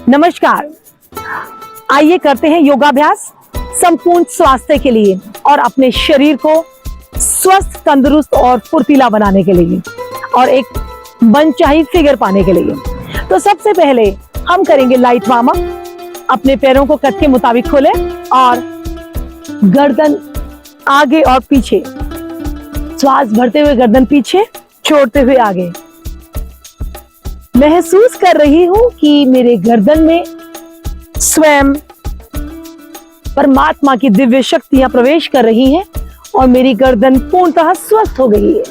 नमस्कार, आइए करते हैं योगाभ्यास संपूर्ण स्वास्थ्य के लिए और अपने शरीर को स्वस्थ, तंदुरुस्त और फुर्तीला बनाने के लिए और एक मनचाही फिगर पाने के लिए। तो सबसे पहले हम करेंगे लाइट वार्म अप। अपने पैरों को कद के मुताबिक खोलें और गर्दन आगे और पीछे, श्वास भरते हुए गर्दन पीछे, छोड़ते हुए आगे। महसूस कर रही हूं कि मेरे गर्दन में स्वयं परमात्मा की दिव्य शक्तियां प्रवेश कर रही हैं और मेरी गर्दन पूर्णतः स्वस्थ हो गई है।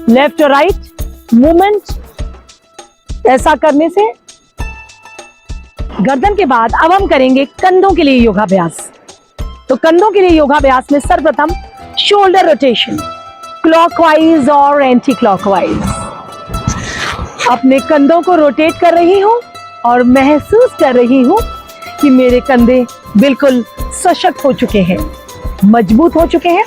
लेफ्ट और राइट मूवमेंट। ऐसा करने से गर्दन के बाद अब हम करेंगे कंधों के लिए योगाभ्यास। तो कंधों के लिए योगाभ्यास में सर्वप्रथम शोल्डर रोटेशन, क्लॉकवाइज और एंटी क्लॉकवाइज। अपने कंधों को रोटेट कर रही हूं और महसूस कर रही हूं कि मेरे कंधे बिल्कुल सशक्त हो चुके हैं, मजबूत हो चुके हैं।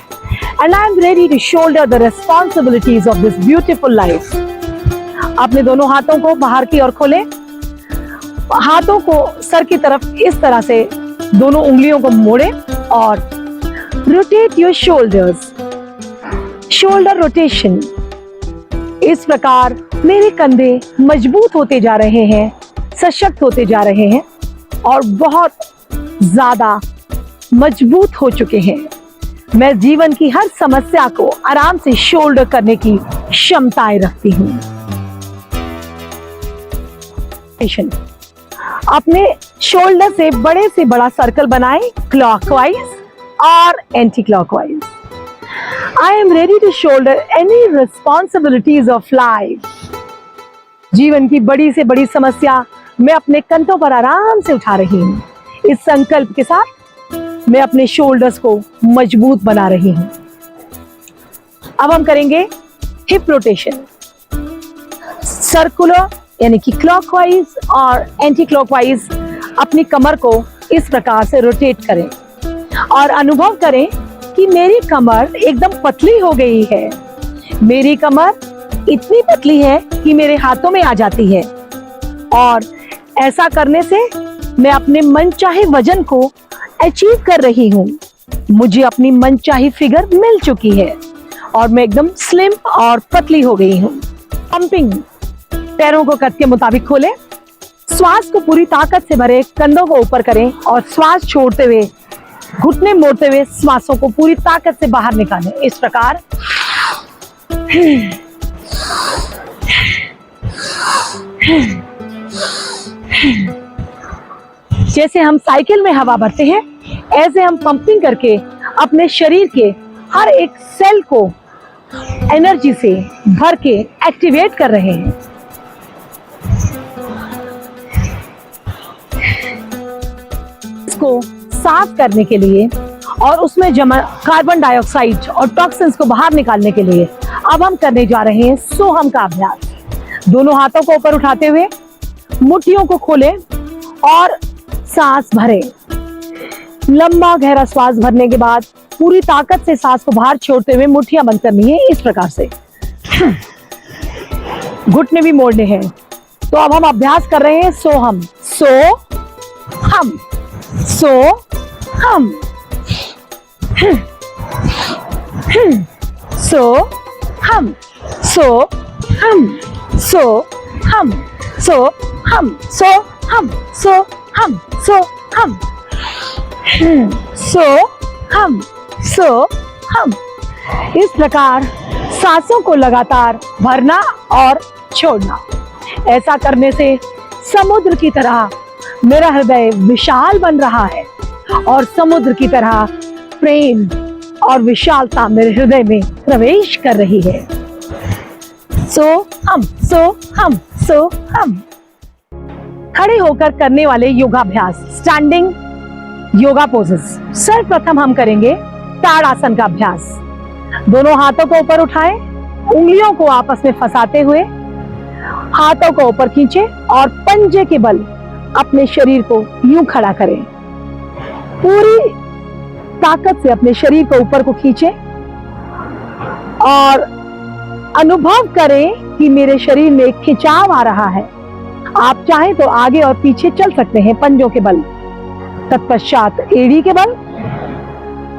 And I am ready to shoulder the responsibilities of this beautiful life. अपने दोनों हाथों को बाहर की ओर खोलें, हाथों को सर की तरफ इस तरह से दोनों उंगलियों को मोड़ें और rotate your shoulders. Shoulder rotation. इस प्रकार मेरे कंधे मजबूत होते जा रहे हैं, सशक्त होते जा रहे हैं और बहुत ज्यादा मजबूत हो चुके हैं। मैं जीवन की हर समस्या को आराम से शोल्डर करने की क्षमताएं रखती हूँ। अपने शोल्डर से बड़ा सर्कल बनाएं, क्लॉकवाइज और anti clockwise. I am ready to shoulder any responsibilities of life. जीवन की बड़ी से बड़ी समस्या मैं अपने कंधों पर आराम से उठा रही हूँ। इस संकल्प के साथ मैं अपने शोल्डर्स को मजबूत बना रही हूँ। अब हम करेंगे हिप रोटेशन। सर्कुलर यानी कि क्लॉकवाइज और एंटी क्लॉकवाइज अपनी कमर को इस प्रकार से रोटेट करें और अनुभव करें कि मेरी कमर एकदम पतली हो गई है। मेरी कमर इतनी पतली है कि मेरे हाथों में आ जाती है और ऐसा करने से मैं अपने मनचाहे वजन को अचीव कर रही हूँ। मुझे अपनी मनचाही फिगर मिल चुकी है और मैं एकदम स्लिम और पतली हो गई हूँ। पंपिंग। पैरों को कद के मुताबिक खोलें, श्वास को पूरी ताकत से भरे, कंधों को ऊपर करें और श्वास छोड़ते हुए, घुटने मोड़ते हुए श्वासों को पूरी ताकत से बाहर निकालें। इस प्रकार जैसे हम साइकिल में हवा भरते हैं, ऐसे हम पंपिंग करके अपने शरीर के हर एक सेल को एनर्जी से भर के एक्टिवेट कर रहे हैं। इसको साफ करने के लिए और उसमें जमा कार्बन डाइऑक्साइड और टॉक्सिन्स को बाहर निकालने के लिए अब हम करने जा रहे हैं सोहम का अभ्यास। दोनों हाथों को ऊपर उठाते हुए मुट्ठियों को खोलें और सांस भरें। लंबा गहरा श्वास भरने के बाद पूरी ताकत से सांस को बाहर छोड़ते हुए मुट्ठियां बंद करनी है इस प्रकार से। घुटने भी मोड़ने हैं। तो अब हम अभ्यास कर रहे हैं सोहम। सो हम, सो हम, सो हम, सो हम, सो हम, सो हम, सो हम, सो हम, सो हम, सो हम, सो हम। इस प्रकार सांसों को लगातार भरना और छोड़ना। ऐसा करने से समुद्र की तरह मेरा हृदय विशाल बन रहा है और समुद्र की तरह प्रेम और विशालता मेरे हृदय में प्रवेश कर रही है। सो हम, सो हम, सो हम। खड़े होकर करने वाले योगाभ्यास, स्टैंडिंग योगा पोजेस। सर्वप्रथम हम करेंगे ताड़ासन का अभ्यास। दोनों हाथों को ऊपर उठाएं, उंगलियों को आपस में फंसाते हुए हाथों को ऊपर खींचें और पंजे के बल अपने शरीर को यूं खड़ा करें। पूरी ताकत से अपने शरीर को ऊपर को खींचे और अनुभव करें कि मेरे शरीर में एक खिंचाव आ रहा है। आप चाहें तो आगे और पीछे चल सकते हैं पंजों के बल। तत्पश्चात एड़ी के बल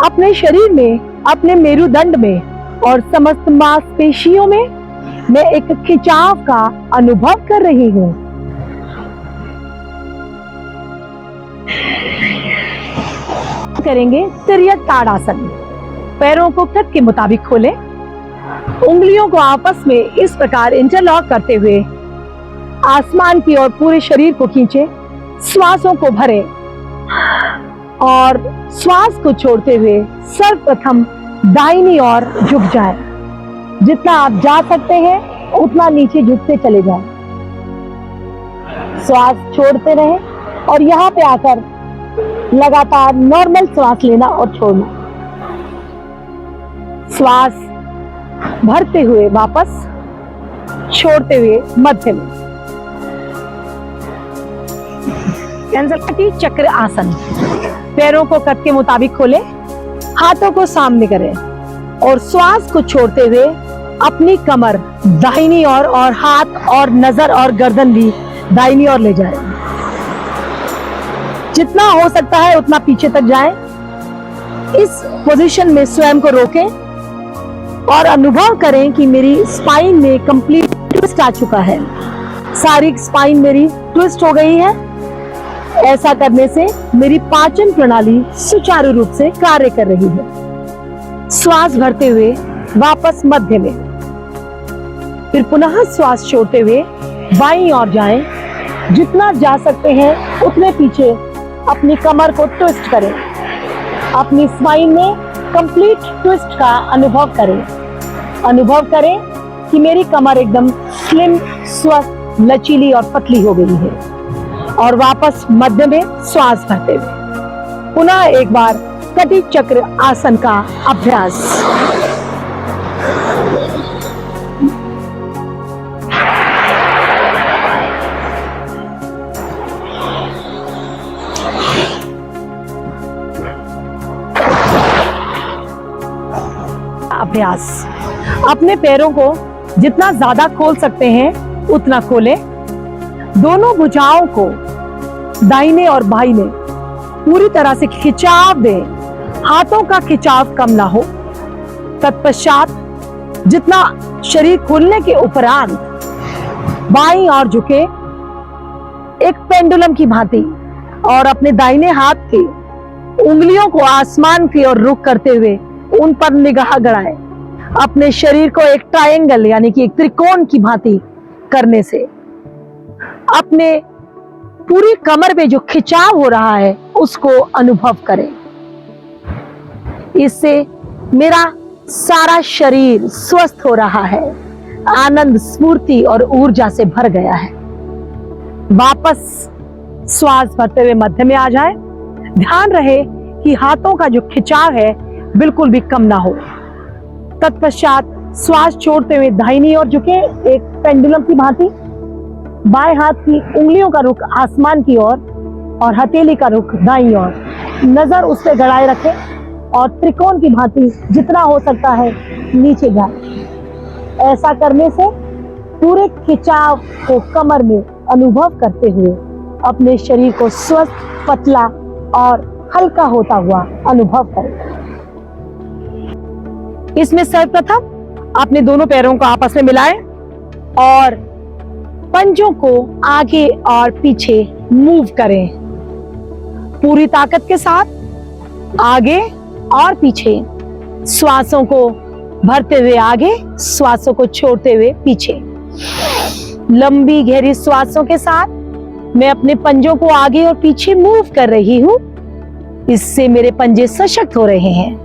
अपने शरीर में, अपने मेरुदंड में और समस्त मांसपेशियों में मैं एक खिंचाव का अनुभव कर रही हूं। करेंगे तिर्यक ताड़ासन। पैरों को कट के मुताबिक खोलें, उंगलियों को आपस में इस प्रकार इंटरलॉक करते हुए आसमान की ओर पूरे शरीर को खींचे, श्वासों को भरें और श्वास को छोड़ते हुए सर्वप्रथम दाहिनी ओर झुक जाएं। जितना आप जा सकते हैं उतना नीचे झुकते चले जाएं। श्वास छोड़ते रहें और यहाँ पे आकर लगातार नॉर्मल श्वास लेना और छोड़ना। श्वास भरते हुए वापस, छोड़ते हुए मध्य में। कैंसरपाटी चक्र आसन। पैरों को कट के मुताबिक खोलें, हाथों को सामने करें और श्वास को छोड़ते हुए अपनी कमर दाहिनी ओर और हाथ और नजर और गर्दन भी दाहिनी ओर ले जाएं। जितना हो सकता है उतना पीछे तक जाएं। इस पोजीशन में स्वयं को रोकें और अनुभव करें कि मेरी स्पाइन में कंप्लीट ट्विस्ट आ चुका है। सारी स्पाइन मेरी ट्विस्ट हो गई है। ऐसा करने से मेरी पाचन प्रणाली सुचारू रूप से कार्य कर रही है। श्वास भरते हुए वापस मध्य में, फिर पुनः श्वास छोड़ते हुए बाईं ओर जाएं। जितना जा सकते हैं उतने पीछे अपनी कमर को ट्विस्ट करें। अपनी स्पाइन में कंप्लीट ट्विस्ट का अनुभव करें। अनुभव करें कि मेरी कमर एकदम स्लिम, स्वस्थ, लचीली और पतली हो गई है। और वापस मध्य में श्वास भरते हुए पुनः एक बार कटी चक्र आसन का अभ्यास। अभ्यास। अपने पैरों को जितना ज्यादा खोल सकते हैं उतना खोलें। दोनों भुजाओं को दाहिने और बाईं में पूरी तरह से खिंचाव दें। हाथों का खिंचाव कम ना हो। तत्पश्चात जितना शरीर खुलने के उपरांत बाईं ओर झुके एक पेंडुलम की भांति और अपने दाहिने हाथ की उंगलियों को आसमान की ओर रुख करते हुए उन पर निगाह गड़ाएं। अपने शरीर को एक ट्रायंगल यानी कि एक त्रिकोण की भांति करने से अपने पूरी कमर में जो खिंचाव हो रहा है उसको अनुभव करें। इससे मेरा सारा शरीर स्वस्थ हो रहा है, आनंद, स्फूर्ति और ऊर्जा से भर गया है। वापस श्वास भरते हुए मध्य में आ जाए। ध्यान रहे कि हाथों का जो खिंचाव है बिल्कुल भी कम ना हो। तत्पश्चात श्वास छोड़ते हुए दाहिनी ओर झुके एक पेंडुलम की भांति। बाएं हाथ की उंगलियों का रुख आसमान की ओर और हथेली का रुख दाईं ओर। नजर उस पर गड़ाए रखें और त्रिकोण की भांति जितना हो सकता है नीचे जाए। ऐसा करने से पूरे खिंचाव को कमर में अनुभव करते हुए अपने शरीर को स्वस्थ, पतला और हल्का होता हुआ अनुभव करें। इसमें सर्वप्रथम अपने दोनों पैरों को आपस में मिलाएं और पंजों को आगे और पीछे मूव करें। पूरी ताकत के साथ आगे और पीछे, श्वासों को भरते हुए आगे, श्वासों को छोड़ते हुए पीछे। लंबी गहरी श्वासों के साथ मैं अपने पंजों को आगे और पीछे मूव कर रही हूं। इससे मेरे पंजे सशक्त हो रहे हैं।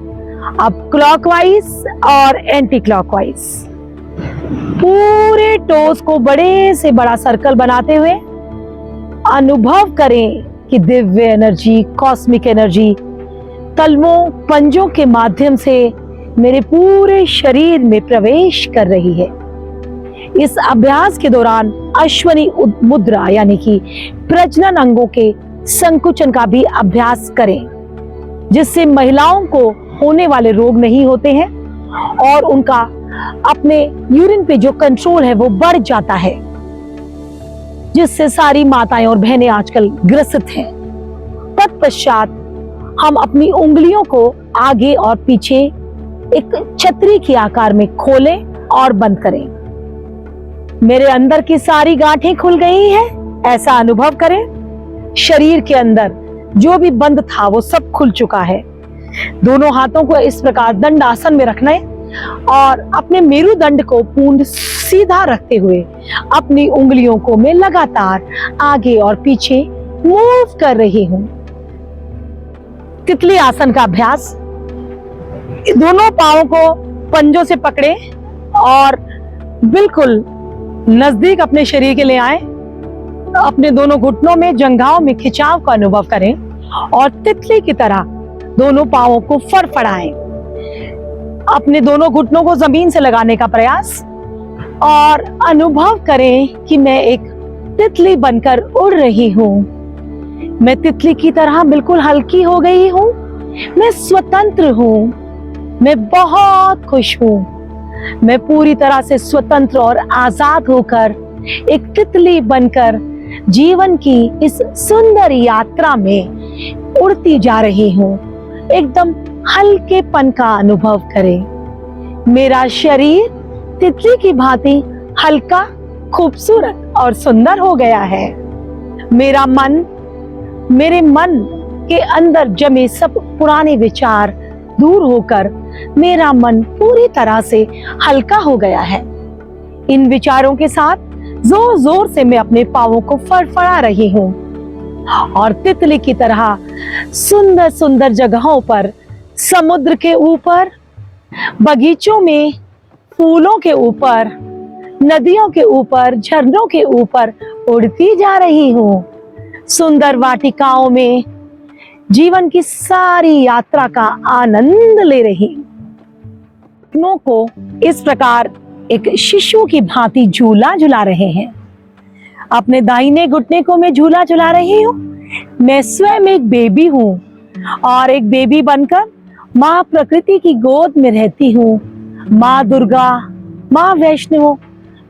अब क्लॉकवाइज और एंटी क्लॉकवाइज पूरे टोस को बड़े से बड़ा सर्कल बनाते हुए अनुभव करें कि दिव्य एनर्जी, कॉस्मिक एनर्जी तलवों, पंजों के माध्यम से मेरे पूरे शरीर में प्रवेश कर रही है। इस अभ्यास के दौरान अश्वनी मुद्रा यानी कि प्रजनन अंगों के संकुचन का भी अभ्यास करें। जिससे महिलाओं को होने वाले रोग नहीं होते हैं और उनका अपने यूरिन पे जो कंट्रोल है वो बढ़ जाता है, जिससे सारी माताएं और बहनें आजकल ग्रसित हैं। तत्पश्चात हम अपनी उंगलियों को आगे और पीछे एक छतरी के आकार में खोलें और बंद करें। मेरे अंदर की सारी गांठें खुल गई हैं, ऐसा अनुभव करें। शरीर के अंदर जो भी बंद था वो सब खुल चुका है। दोनों हाथों को इस प्रकार दंड आसन में रखना है और अपने मेरुदंड को पूर्ण सीधा रखते हुए अपनी उंगलियों को मैं लगातार आगे और पीछे मूव कर रही हूं। तितली आसन का अभ्यास। दोनों पांवों को पंजों से पकड़े और बिल्कुल नजदीक अपने शरीर के ले आए। अपने दोनों घुटनों में, जंघाओं में खिंचाव का अनुभव करें और तितली की तरह दोनों पांवों को फड़फड़ाएं। अपने दोनों घुटनों को जमीन से लगाने का प्रयास और अनुभव करें कि मैं एक तितली बनकर उड़ रही हूं। मैं तितली की तरह बिल्कुल हल्की हो गई हूं। मैं स्वतंत्र हूं। मैं बहुत खुश हूं। मैं पूरी तरह से स्वतंत्र और आजाद होकर एक तितली बनकर जीवन की इस सुंदर यात्रा में उड़ती जा रही हूं। एकदम हल्केपन का अनुभव करें। मेरा शरीर तितली की भांति हल्का, खूबसूरत और सुंदर हो गया है। मेरे मन के अंदर जमे सब पुराने विचार दूर होकर मेरा मन पूरी तरह से हल्का हो गया है। इन विचारों के साथ जोर जोर से मैं अपने पांवों को फड़फड़ा रही हूं और तितली की तरह सुंदर सुंदर जगहों पर, समुद्र के ऊपर, बगीचों में, फूलों के ऊपर, नदियों के ऊपर, झरनों के ऊपर उड़ती जा रही हूं। सुंदर वाटिकाओं में जीवन की सारी यात्रा का आनंद ले रही हूं। घुटनों को इस प्रकार एक शिशु की भांति झूला झुला रहे हैं। अपने दाहिने घुटने को मैं झूला झुला रही हूँ। मैं स्वयं एक बेबी हूँ और एक बेबी बनकर माँ प्रकृति की गोद में रहती हूँ। माँ दुर्गा, माँ वैष्णो,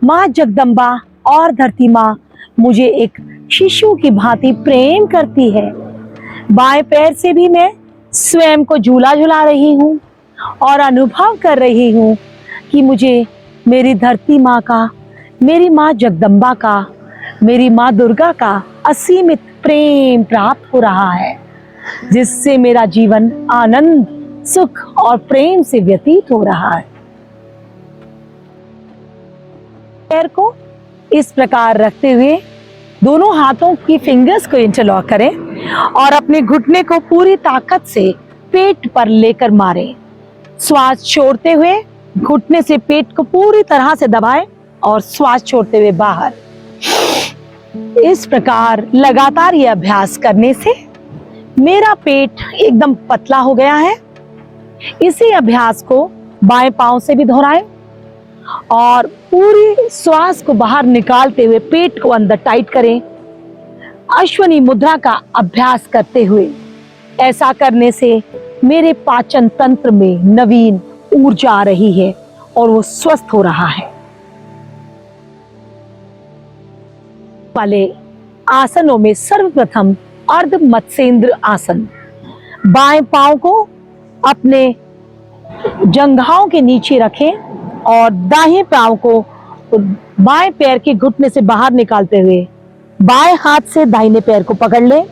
माँ जगदम्बा और धरती माँ मुझे एक शिशु की भांति प्रेम करती है। बाएं पैर से भी मैं स्वयं को झूला झुला रही हूँ और अनुभव कर रही हूँ कि मुझे मेरी धरती माँ का, मेरी माँ जगदम्बा का, मेरी माँ दुर्गा का असीमित प्रेम प्राप्त हो रहा है, जिससे मेरा जीवन आनंद, सुख और प्रेम से व्यतीत हो रहा है। पैर को इस प्रकार रखते हुए दोनों हाथों की फिंगर्स को इंटरलॉक करें और अपने घुटने को पूरी ताकत से पेट पर लेकर मारें। श्वास छोड़ते हुए घुटने से पेट को पूरी तरह से दबाएं और श्वास छोड़ते हुए बाहर। इस प्रकार लगातार ये अभ्यास करने से मेरा पेट एकदम पतला हो गया है। इसी अभ्यास को बाएं पांव से भी दोहराएं और पूरी श्वास को बाहर निकालते हुए पेट को अंदर टाइट करें। अश्वनी मुद्रा का अभ्यास करते हुए ऐसा करने से मेरे पाचन तंत्र में नवीन ऊर्जा आ रही है और वो स्वस्थ हो रहा है। वाले आसनों में सर्वप्रथम अर्ध मत्स्येंद्र आसन। बाएं पांव को अपने जंघाओं के नीचे रखें और दाहिने पांव को बाएं पैर के घुटने से बाहर निकालते हुए बाएं हाथ से दाहिने पैर को पकड़ लें।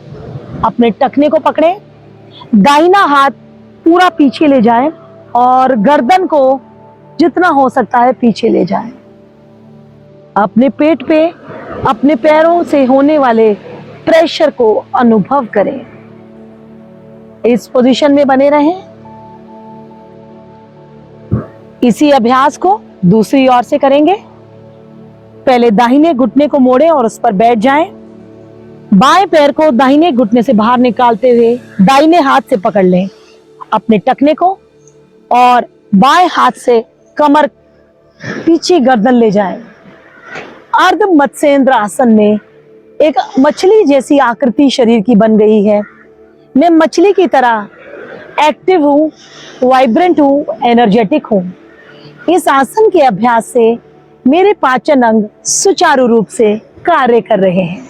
अपने टखने को पकड़ें। दाहिना हाथ पूरा पीछे ले जाएं और गर्दन को जितना हो सकता है पीछे ले जाएं। अपने पेट पे अपने पैरों से होने वाले प्रेशर को अनुभव करें। इस पोजीशन में बने रहें। इसी अभ्यास को दूसरी ओर से करेंगे। पहले दाहिने घुटने को मोड़ें और उस पर बैठ जाएं। बाएं पैर को दाहिने घुटने से बाहर निकालते हुए दाहिने हाथ से पकड़ लें अपने टखने को और बाएं हाथ से कमर पीछे गर्दन ले जाएं। अर्ध मत्स्येंद्र आसन में एक मछली जैसी आकृति शरीर की बन गई है। मैं मछली की तरह एक्टिव हूँ, वाइब्रेंट हूँ, एनर्जेटिक हूँ। इस आसन के अभ्यास से मेरे पाचन अंग सुचारू रूप से कार्य कर रहे हैं।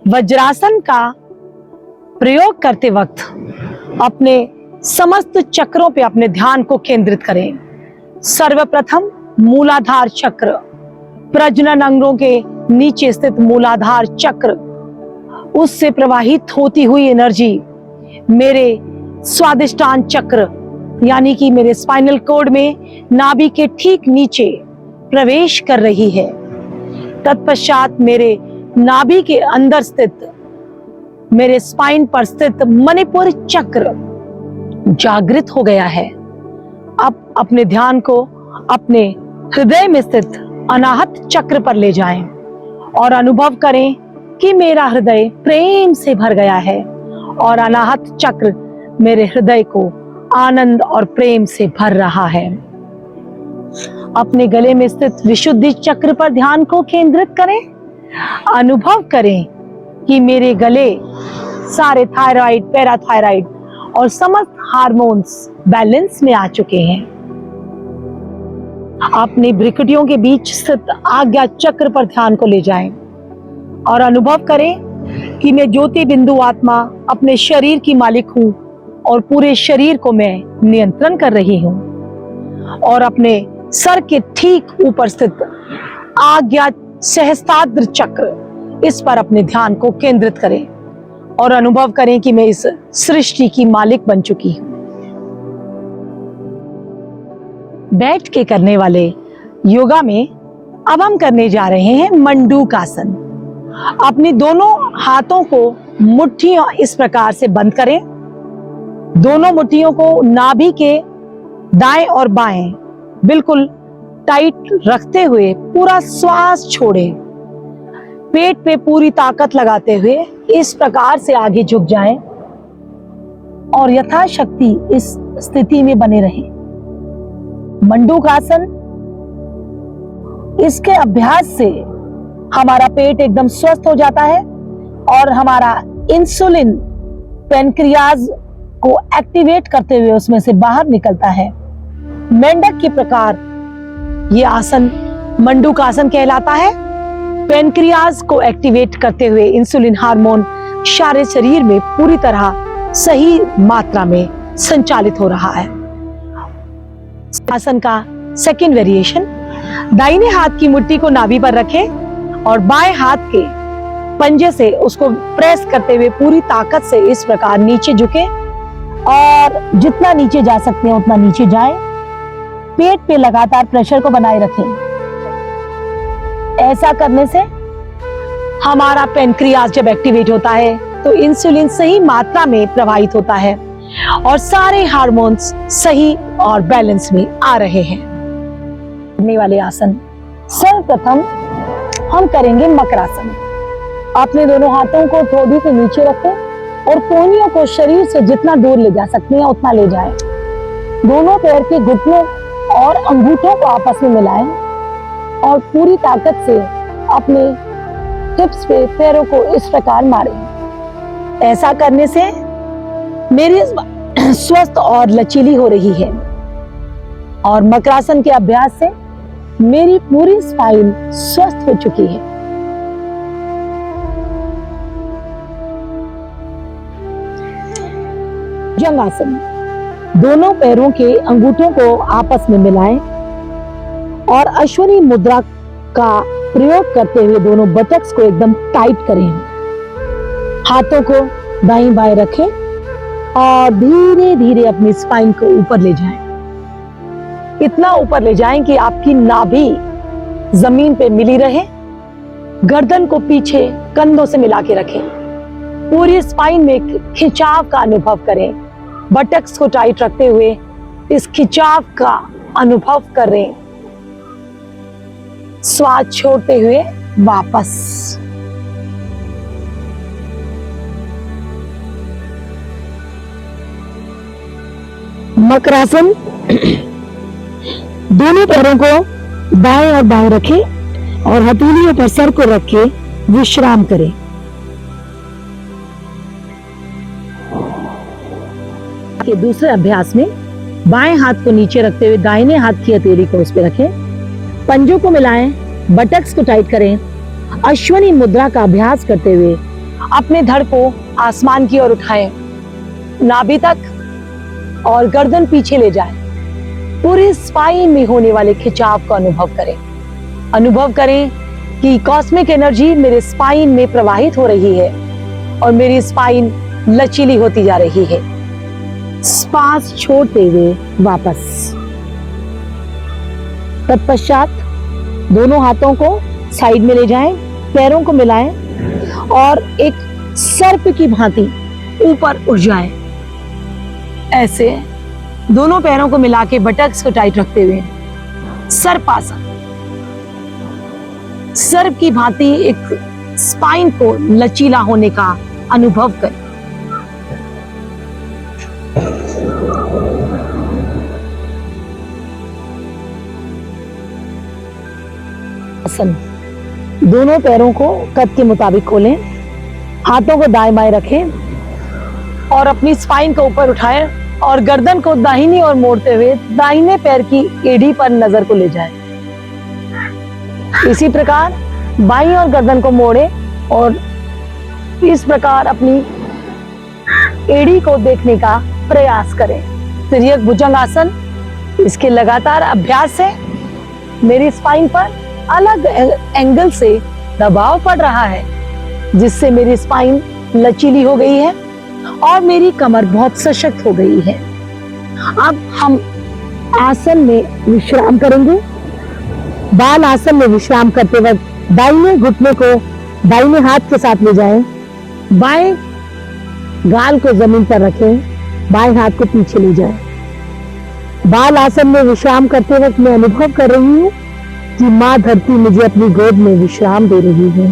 वज्रासन का प्रयोग करते वक्त अपने समस्त चक्रों पे अपने ध्यान को केंद्रित करें। सर्वप्रथम मूलाधार चक्र, प्रजनन अंगों के नीचे स्थित मूलाधार चक्र, उससे प्रवाहित होती हुई एनर्जी मेरे स्वादिष्टान चक्र यानी कि मेरे स्पाइनल कॉर्ड में नाभि के ठीक नीचे प्रवेश कर रही है। तत्पश्चात मेरे नाभि के अंदर स्थित मेरे स्पाइन पर स्थित मणिपुर चक्र जागृत हो गया है। अब अपने ध्यान को अपने हृदय में स्थित अनाहत चक्र पर ले जाएं और अनुभव करें कि मेरा हृदय प्रेम से भर गया है और अनाहत चक्र मेरे हृदय को आनंद और प्रेम से भर रहा है। अपने गले में स्थित विशुद्धि चक्र पर ध्यान को केंद्रित करें। अनुभव करें कि मेरे गले सारे थायराइड, पैराथायराइड और समस्त हार्मोन्स बैलेंस में आ चुके हैं। अपनी भ्रिकुटियों के बीच स्थित आज्ञा चक्र पर ध्यान को ले जाएं और अनुभव करें कि मैं ज्योति बिंदु आत्मा अपने शरीर की मालिक हूं और पूरे शरीर को मैं नियंत्रण कर रही हूं। और अपने सर के ठीक ऊपर स्थित आज्ञा सहस्त्राद्र चक्र, इस पर अपने ध्यान को केंद्रित करें और अनुभव करें कि मैं इस सृष्टि की मालिक बन चुकी हूं। बैठ के करने वाले योगा में अब हम करने जा रहे हैं मंडूकासन। अपनी दोनों हाथों को मुट्ठियों इस प्रकार से बंद करें। दोनों मुट्ठियों को नाभि के दाएं और बाएं बिल्कुल टाइट रखते हुए पूरा श्वास छोड़ें। पेट पे पूरी ताकत लगाते हुए इस प्रकार से आगे झुक जाएं और यथाशक्ति इस स्थिति में बने रहें। मंडूकासन, इसके अभ्यास से हमारा पेट एकदम स्वस्थ हो जाता है और हमारा इंसुलिन पैनक्रियाज को एक्टिवेट करते हुए उसमें से बाहर निकलता है। मेंढक के प्रकार ये आसन मंडूकासन कहलाता है। पैनक्रियाज को एक्टिवेट करते हुए इंसुलिन हार्मोन सारे शरीर में पूरी तरह सही मात्रा में संचालित हो रहा है। आसन का सेकंड वेरिएशन, दाहिने हाथ की मुट्ठी को नाभि पर रखें और बाएं हाथ के पंजे से उसको प्रेस करते हुए पूरी ताकत से इस प्रकार नीचे झुके और जितना नीचे जा सकते हैं उतना नीचे जाएं। पेट पे लगातार प्रेशर को बनाए रखें। ऐसा करने से हमारा पैनक्रियाज जब एक्टिवेट होता है तो इंसुलिन सही मात्रा में प्रवाहित होता है और सारे हार्मोन्स सही और बैलेंस में आ रहे हैं। करने वाले आसन, सर्वप्रथम हम करेंगे मकरासन। अपने दोनों हाथों को ठोड़ी के नीचे रखें और कोहनियों को शरीर से जितना दूर ले जा सकते हैं उतना ले जाएं। दोनों पैर के घुटनों और अंगूठों को आपस में मिलाएं और पूरी ताकत से अपने टिप्स पे पैरों को इस प्रकार मारें। ऐसा करने से मेरी स्वस्थ और लचीली हो रही है और मकरासन के अभ्यास से मेरी पूरी स्पाइन स्वस्थ हो चुकी है। भुजंगासन, दोनों पैरों के अंगूठों को आपस में मिलाएं और अश्वनी मुद्रा का प्रयोग करते हुए दोनों बटक्स को एकदम टाइट करें। हाथों को दाईं बाएं रखें और धीरे धीरे अपनी स्पाइन को ऊपर ले जाएं। इतना ऊपर ले जाएं कि आपकी नाभि जमीन पे मिली रहे। गर्दन को पीछे कंधों से मिला के रखें। पूरी स्पाइन में खिंचाव का अनुभव करें। बटक्स को टाइट रखते हुए इस खिंचाव का अनुभव करें। श्वास छोड़ते हुए वापस। मकरासन, दोनों पैरों को दाएं और बाएं रखें और हथेलियों पर सर को रख के विश्राम करें। के दूसरे अभ्यास में बाएं हाथ को नीचे रखते हुए दाहिने हाथ की हथेली को उस पर रखें, पंजों को मिलाएं, बटक्स को टाइट करें, अश्वनी मुद्रा का अभ्यास करते हुए अपने धड़ को आसमान की ओर उठाएं, नाभि तक और गर्दन पीछे ले जाएं। पूरे स्पाइन में होने वाले खिंचाव को अनुभव करें कि कॉस्मिक एनर्जी मेरे स्पाइन में प्रवाहित हो रही है और मेरी स्पाइन लचीली होती जा रही है। श्वास छोड़ते हुए वापस। तत्पश्चात दोनों हाथों को साइड में ले जाएं, पैरों को मिलाएं और एक सर्प की भांति ऊपर उठ जाएं। ऐसे दोनों पैरों को मिला के बटक्स को टाइट रखते हुए सर्पासन, सर्प की भांति एक स्पाइन को लचीला होने का अनुभव करें। आसन, दोनों पैरों को कद के मुताबिक खोलें, हाथों को दाएं बाएं रखें और अपनी स्पाइन को ऊपर उठाएं और गर्दन को दाहिनी ओर मोड़ते हुए दाहिने पैर की एड़ी पर नजर को ले जाएं। इसी प्रकार बाईं ओर गर्दन को मोड़ें और इस प्रकार अपनी एड़ी को देखने का प्रयास करें। तिर्यक भुजंगासन, इसके लगातार अभ्यास से मेरी स्पाइन पर अलग एंगल से दबाव पड़ रहा है, जिससे मेरी स्पाइन लचीली हो गई है और मेरी कमर बहुत सशक्त हो गई है। अब हम आसन में विश्राम करेंगे। बाल आसन में विश्राम करते वक्त दाहिने घुटने को दाहिने हाथ के साथ ले जाएं, बाएं गाल को जमीन पर रखें, बाएं हाथ को पीछे ले जाएं। बाल आसन में विश्राम करते वक्त मैं अनुभव कर रही हूँ कि माँ धरती मुझे अपनी गोद में विश्राम दे रही है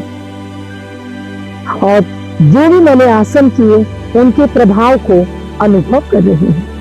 और जो भी मैंने आसन किए उनके प्रभाव को अनुभव कर रही हूँ।